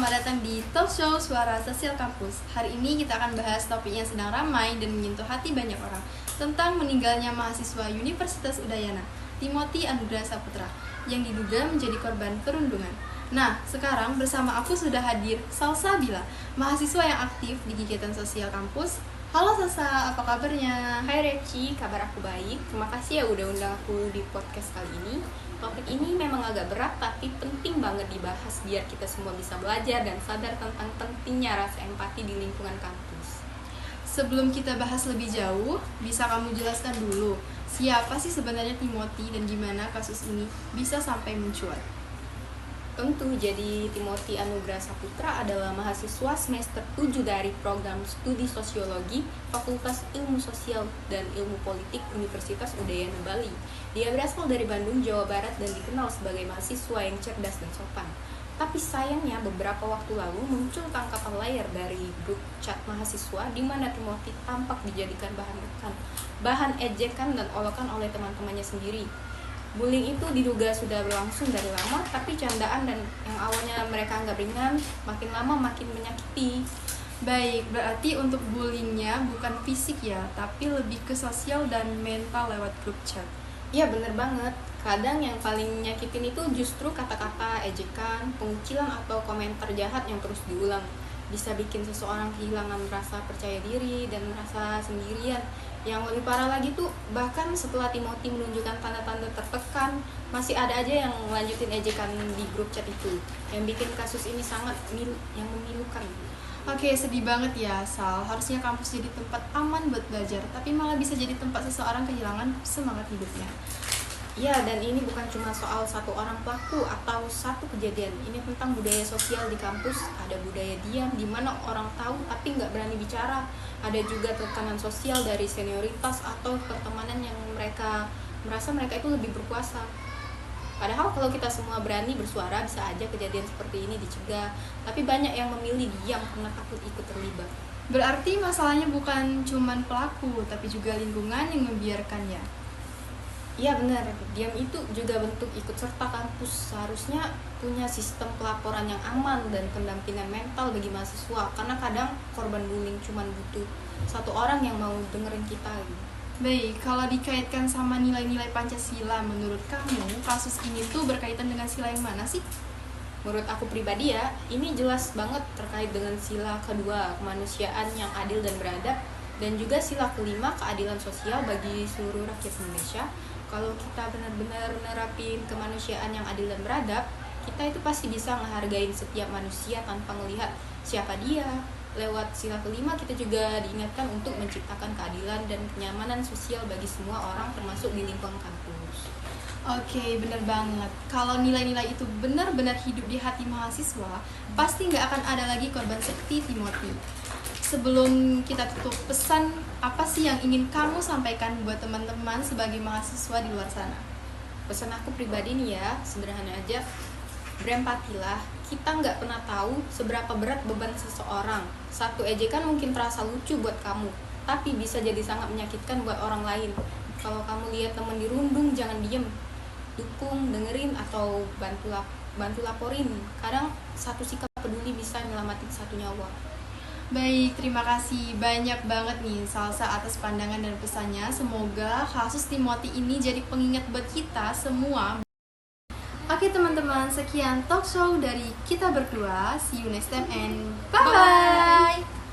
selamat datang di Talk Show Suara Sosial Kampus. Hari ini kita akan bahas topik yang sedang ramai dan menyentuh hati banyak orang, tentang meninggalnya mahasiswa Universitas Udayana, Timothy Anugrah Saputra, yang diduga menjadi korban perundungan. Nah, sekarang bersama aku sudah hadir Salsabila, mahasiswa yang aktif di kegiatan sosial kampus. Halo Salsa, apa kabarnya? Hai Reci, kabar aku baik. Terima kasih ya udah undang aku di podcast kali ini. Topik ini memang agak berat tapi penting banget dibahas biar kita semua bisa belajar dan sadar tentang pentingnya rasa empati di lingkungan kampus. Sebelum kita bahas lebih jauh, bisa kamu jelaskan dulu siapa sih sebenarnya Timothy dan gimana kasus ini bisa sampai mencuat? Tentu, jadi Timothy Anugrah Saputra adalah mahasiswa semester 7 dari program studi sosiologi Fakultas Ilmu Sosial dan Ilmu Politik Universitas Udayana Bali. Dia berasal dari Bandung, Jawa Barat dan dikenal sebagai mahasiswa yang cerdas dan sopan. Tapi sayangnya beberapa waktu lalu muncul tangkapan layar dari grup chat mahasiswa di mana Timothy tampak dijadikan bahan ejekan dan olokan oleh teman-temannya sendiri. Bullying itu diduga sudah berlangsung dari lama, tapi candaan dan yang awalnya mereka anggap ringan, makin lama makin menyakiti. Baik, berarti untuk bullyingnya bukan fisik ya, tapi lebih ke sosial dan mental lewat grup chat. Iya bener banget, kadang yang paling nyakitin itu justru kata-kata ejekan, pengucilan atau komentar jahat yang terus diulang. Bisa bikin seseorang kehilangan rasa percaya diri dan merasa sendirian. Yang lebih parah lagi tuh, bahkan setelah Timothy menunjukkan tanda-tanda tertekan, masih ada aja yang lanjutin ejekan di grup chat itu, yang bikin kasus ini sangat memilukan. Oke, sedih banget ya Sal, harusnya kampus jadi tempat aman buat belajar, tapi malah bisa jadi tempat seseorang kehilangan semangat hidupnya. Ya, dan ini bukan cuma soal satu orang pelaku atau satu kejadian. Ini tentang budaya sosial di kampus. Ada budaya diam, di mana orang tahu tapi nggak berani bicara. Ada juga tekanan sosial dari senioritas atau pertemanan yang mereka merasa mereka itu lebih berkuasa. Padahal kalau kita semua berani bersuara, bisa aja kejadian seperti ini dicegah. Tapi banyak yang memilih diam karena takut ikut terlibat. Berarti masalahnya bukan cuma pelaku, tapi juga lingkungan yang membiarkannya. Iya benar, diam itu juga bentuk ikut serta kampus. Seharusnya punya sistem pelaporan yang aman dan pendampingan mental bagi mahasiswa. Karena kadang korban bullying cuma butuh satu orang yang mau dengerin kita gitu. Baik, kalau dikaitkan sama nilai-nilai Pancasila, menurut kamu kasus ini tuh berkaitan dengan sila yang mana sih? Menurut aku pribadi ya, ini jelas banget terkait dengan sila kedua, kemanusiaan yang adil dan beradab. Dan juga sila kelima, keadilan sosial bagi seluruh rakyat Indonesia. Kalau kita benar-benar nerapin kemanusiaan yang adil dan beradab, kita itu pasti bisa ngehargain setiap manusia tanpa melihat siapa dia. Lewat sila kelima kita juga diingatkan untuk menciptakan keadilan dan kenyamanan sosial bagi semua orang termasuk di lingkungan kampus. Oke, bener banget. Kalau nilai-nilai itu benar-benar hidup di hati mahasiswa, pasti nggak akan ada lagi korban seperti Timothy. Sebelum kita tutup, pesan apa sih yang ingin kamu sampaikan buat teman-teman sebagai mahasiswa di luar sana? Pesan aku pribadi nih ya, sederhana aja, berempatilah. Kita nggak pernah tahu seberapa berat beban seseorang. Satu ejekan mungkin terasa lucu buat kamu, tapi bisa jadi sangat menyakitkan buat orang lain. Kalau kamu lihat teman dirundung, jangan diem, dukung, dengerin, atau bantu laporin. Kadang satu sikap peduli bisa nyelamatin satu nyawa. Baik, terima kasih banyak banget nih Salsa atas pandangan dan pesannya. Semoga kasus Timothy ini jadi pengingat buat kita semua. Oke teman-teman, sekian talk show dari kita berdua. See you next time and bye-bye!